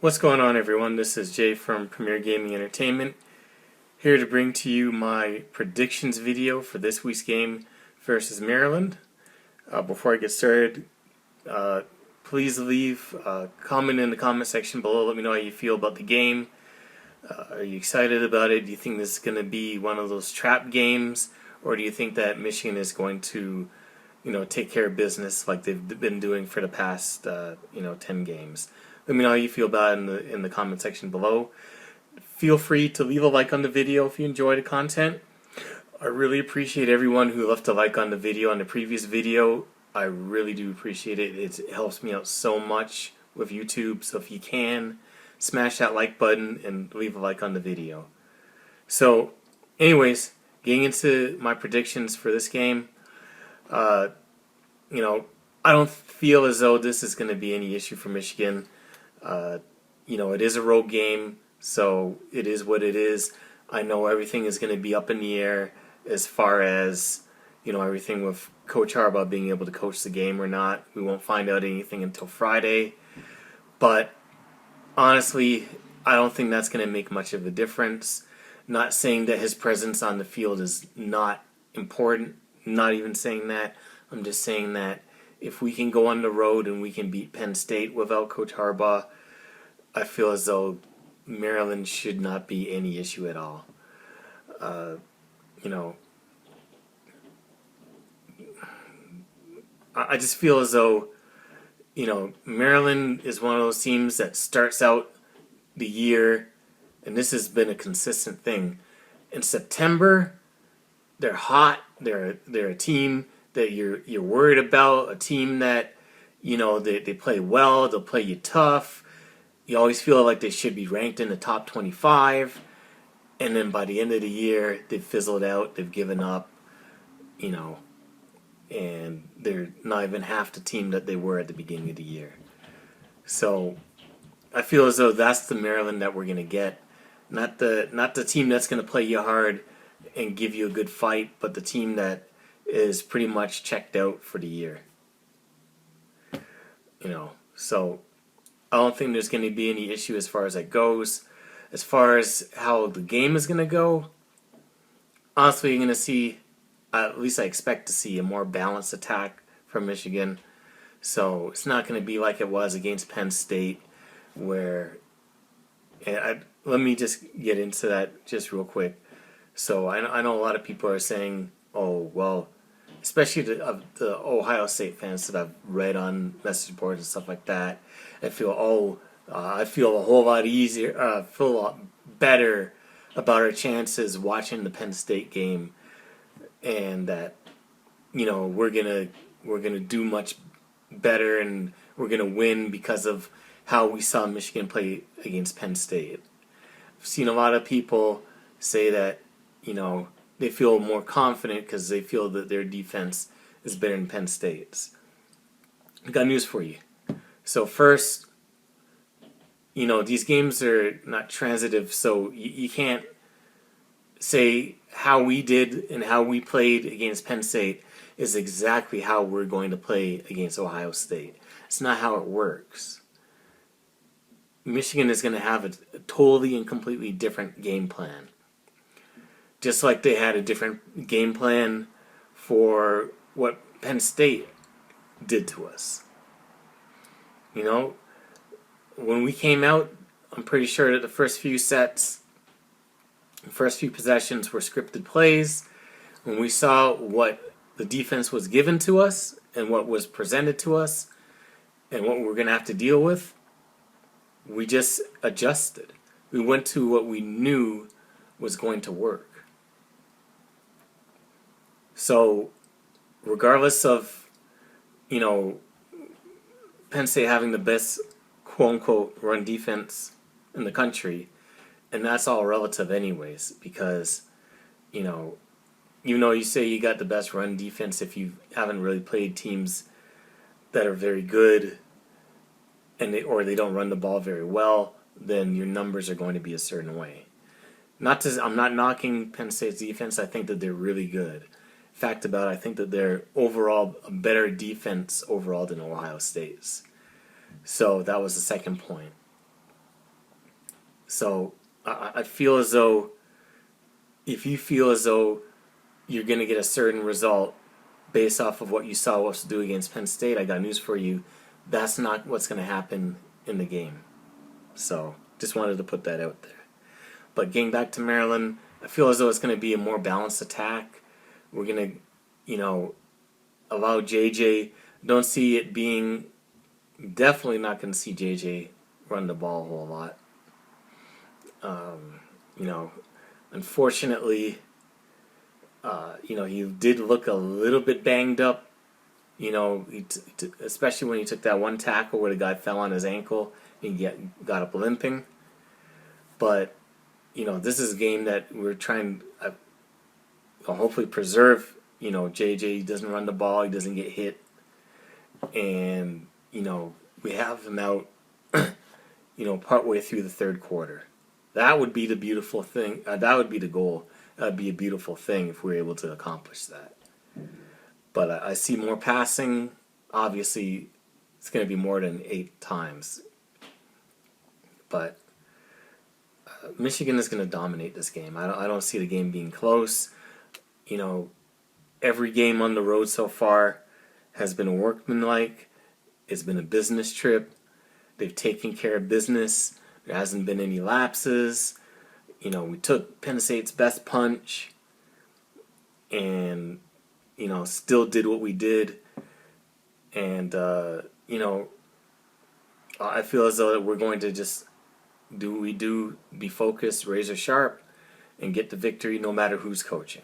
What's going on, everyone? This is Jay from Premier Gaming Entertainment, here to bring to you my predictions video for this week's game versus Maryland. Before I get started, please leave a comment in the comment section below. Let me know how you feel about the game. Are you excited about it? Do you think this is going to be one of those trap games, or do you think that Michigan is going to, take care of business like they've been doing for the past, 10 games? Let me know how you feel about it in the comment section below. Feel free to leave a like on the video if you enjoy the content. I really appreciate everyone who left a like on the video on the previous video. I really do appreciate it. It helps me out so much with YouTube. So if you can, smash that like button and leave a like on the video. So, anyways, getting into my predictions for this game. I don't feel as though this is going to be any issue for Michigan. It is a road game, so it is what it is. I know everything is going to be up in the air as far as, everything with Coach Harbaugh being able to coach the game or not. We won't find out anything until Friday. But honestly, I don't think that's going to make much of a difference. Not saying that his presence on the field is not important. Not even saying that. I'm just saying that if we can go on the road and we can beat Penn State without Coach Harbaugh, I feel as though Maryland should not be any issue at all. I just feel as though, Maryland is one of those teams that starts out the year, and this has been a consistent thing. In September, they're hot. They're a team that you're worried about, a team that, they play well, they'll play you tough. You always feel like they should be ranked in the top 25, and then by the end of the year, they've fizzled out, they've given up, and they're not even half the team that they were at the beginning of the year. So I feel as though that's the Maryland that we're going to get. Not the team that's going to play you hard and give you a good fight, but the team that is pretty much checked out for the year. So I don't think there's going to be any issue as far as that goes. As far as how the game is going to go, honestly, you're going to see, at least I expect to see, a more balanced attack from Michigan. So it's not going to be like it was against Penn State, where, let me just get into that just real quick. So I know a lot of people are saying, oh, well, especially the Ohio State fans that I've read on message boards and stuff like that, I feel a whole lot easier, feel a lot better about our chances watching the Penn State game, and that we're gonna do much better and we're gonna win because of how we saw Michigan play against Penn State. I've seen a lot of people say that they feel more confident because they feel that their defense is better than Penn State's. I got news for you. So first, these games are not transitive, so you can't say how we did and how we played against Penn State is exactly how we're going to play against Ohio State. It's not how it works. Michigan is going to have a totally and completely different game plan. Just like they had a different game plan for what Penn State did to us. When we came out, I'm pretty sure that the first few possessions were scripted plays. When we saw what the defense was given to us and what was presented to us and what we're going to have to deal with, we just adjusted. We went to what we knew was going to work. So, regardless of, Penn State having the best quote-unquote run defense in the country, and that's all relative anyways, because, even though you say you got the best run defense, if you haven't really played teams that are very good or they don't run the ball very well, then your numbers are going to be a certain way. I'm not knocking Penn State's defense. I think that they're really good. Fact about it, I think that they're overall a better defense overall than Ohio State's. So that was the second point. So I feel as though if you feel as though you're going to get a certain result based off of what you saw us do against Penn State, I got news for you. That's not what's going to happen in the game. So just wanted to put that out there. But getting back to Maryland, I feel as though it's going to be a more balanced attack. We're going to, allow JJ. Don't see it being, definitely not going to see JJ run the ball a whole lot. Unfortunately, he did look a little bit banged up. Especially when he took that one tackle where the guy fell on his ankle and he got up limping. But, this is a game that we're trying to hopefully preserve. JJ doesn't run the ball, he doesn't get hit. And, we have him out, partway through the third quarter. That would be the beautiful thing. That would be the goal. That would be a beautiful thing if we were able to accomplish that. But I see more passing. Obviously, it's going to be more than 8 times. But Michigan is going to dominate this game. I don't see the game being close. Every game on the road so far has been workmanlike. It's been a business trip. They've taken care of business. There hasn't been any lapses. We took Penn State's best punch and, still did what we did. And, I feel as though we're going to just do what we do, be focused, razor sharp, and get the victory no matter who's coaching.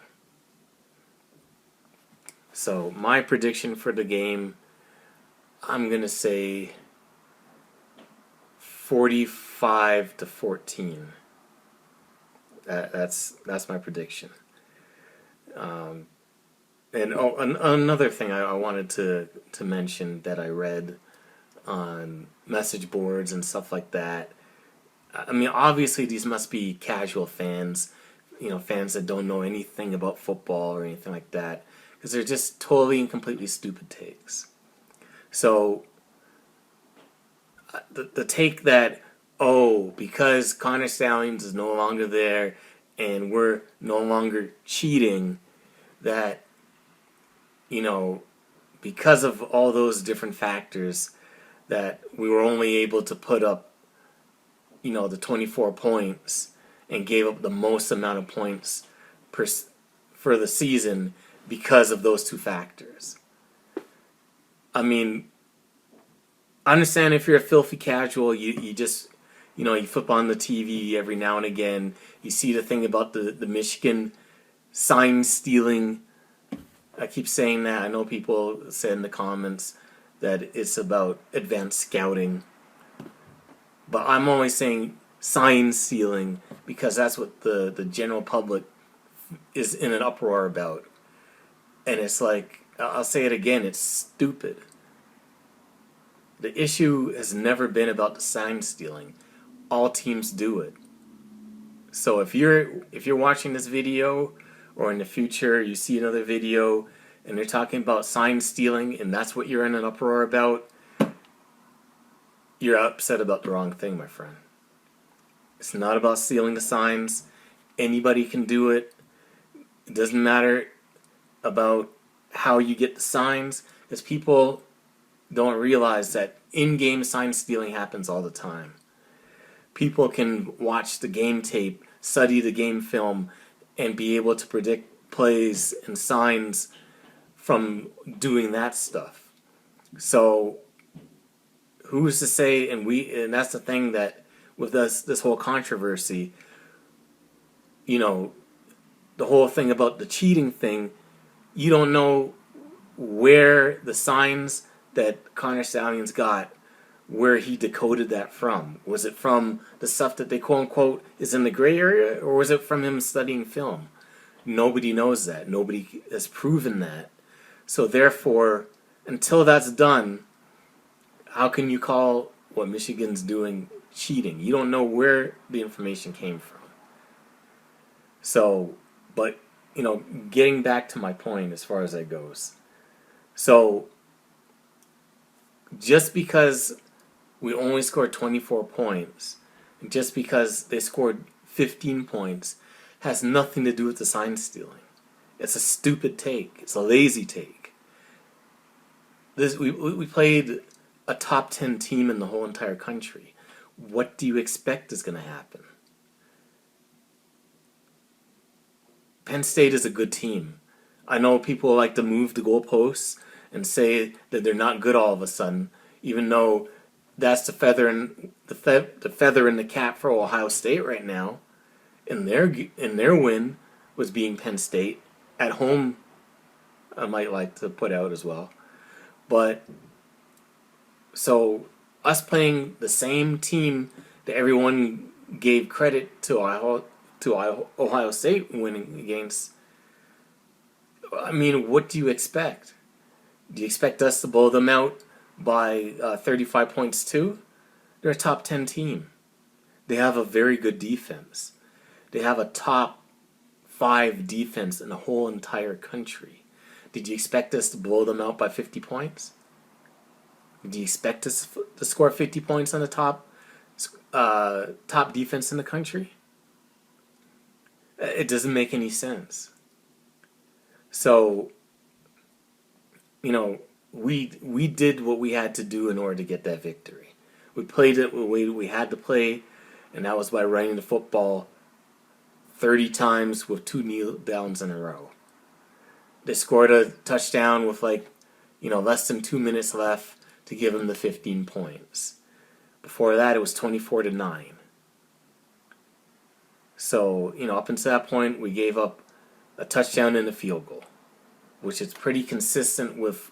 So my prediction for the game, I'm going to say 45-14. That's my prediction. And another thing I wanted to mention that I read on message boards and stuff like that. I mean, obviously these must be casual fans, fans that don't know anything about football or anything like that, because they're just totally and completely stupid takes. So the take that, because Connor Stallions is no longer there and we're no longer cheating, that, because of all those different factors, that we were only able to put up, the 24 points and gave up the most amount of points for the season because of those 2 factors. I mean, I understand if you're a filthy casual, you just, you flip on the TV every now and again. You see the thing about the Michigan sign stealing. I keep saying that. I know people said in the comments that it's about advanced scouting. But I'm always saying sign stealing because that's what the general public is in an uproar about. And it's like, I'll say it again, it's stupid. The issue has never been about the sign stealing. All teams do it. So if you're watching this video, or in the future you see another video and they're talking about sign stealing and that's what you're in an uproar about, you're upset about the wrong thing, my friend. It's not about stealing the signs. Anybody can do it. It doesn't matter about how you get the signs, because people don't realize that in-game sign stealing happens all the time. People can watch the game tape, study the game film, and be able to predict plays and signs from doing that stuff. So who's to say, and that's the thing that with this whole controversy, the whole thing about the cheating thing, you don't know where the signs that Connor Stallions got, where he decoded that from. Was it from the stuff that they quote-unquote is in the gray area, or was it from him studying film? Nobody knows that. Nobody has proven that. So therefore, until that's done, how can you call what Michigan's doing cheating? You don't know where the information came from. So, but, getting back to my point as far as that goes. So, just because we only scored 24 points just because they scored 15 points has nothing to do with the sign stealing. It's a stupid take. It's a lazy take. We played a top 10 team in the whole entire country. What do you expect is going to happen? Penn State is a good team. I know people like to move the goalposts and say that they're not good all of a sudden, even though that's the feather in the cap for Ohio State right now. In their win was being Penn State at home. I might like to put out as well, but so us playing the same team that everyone gave credit to Ohio State winning against. I mean, what do you expect? Do you expect us to blow them out by 35 points too? They're a top 10 team. They have a very good defense. They have a top 5 defense in the whole entire country. Did you expect us to blow them out by 50 points? Do you expect us to score 50 points on the top defense in the country? It doesn't make any sense. So, we did what we had to do in order to get that victory. We played it the way we had to play, and that was by running the football 30 times with 2 kneel downs in a row. They scored a touchdown with less than 2 minutes left to give them the 15 points. Before that, it was 24-9. So, up until that point, we gave up a touchdown and a field goal, which is pretty consistent with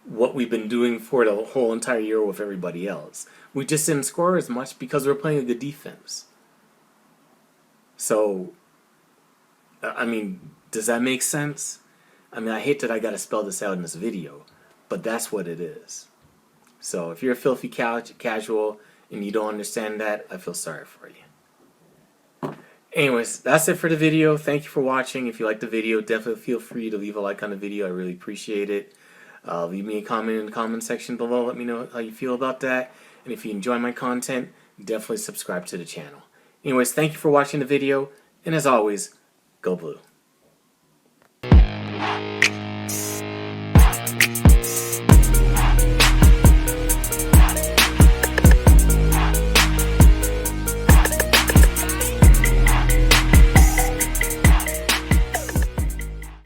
what we've been doing for the whole entire year with everybody else. We just didn't score as much because we're playing a good defense. So, does that make sense? I hate that I got to spell this out in this video, but that's what it is. So, if you're a filthy casual and you don't understand that, I feel sorry for you. Anyways, that's it for the video. Thank you for watching. If you liked the video, definitely feel free to leave a like on the video. I really appreciate it. Leave me a comment in the comment section below. Let me know how you feel about that. And if you enjoy my content, definitely subscribe to the channel. Anyways, thank you for watching the video. And as always, go blue.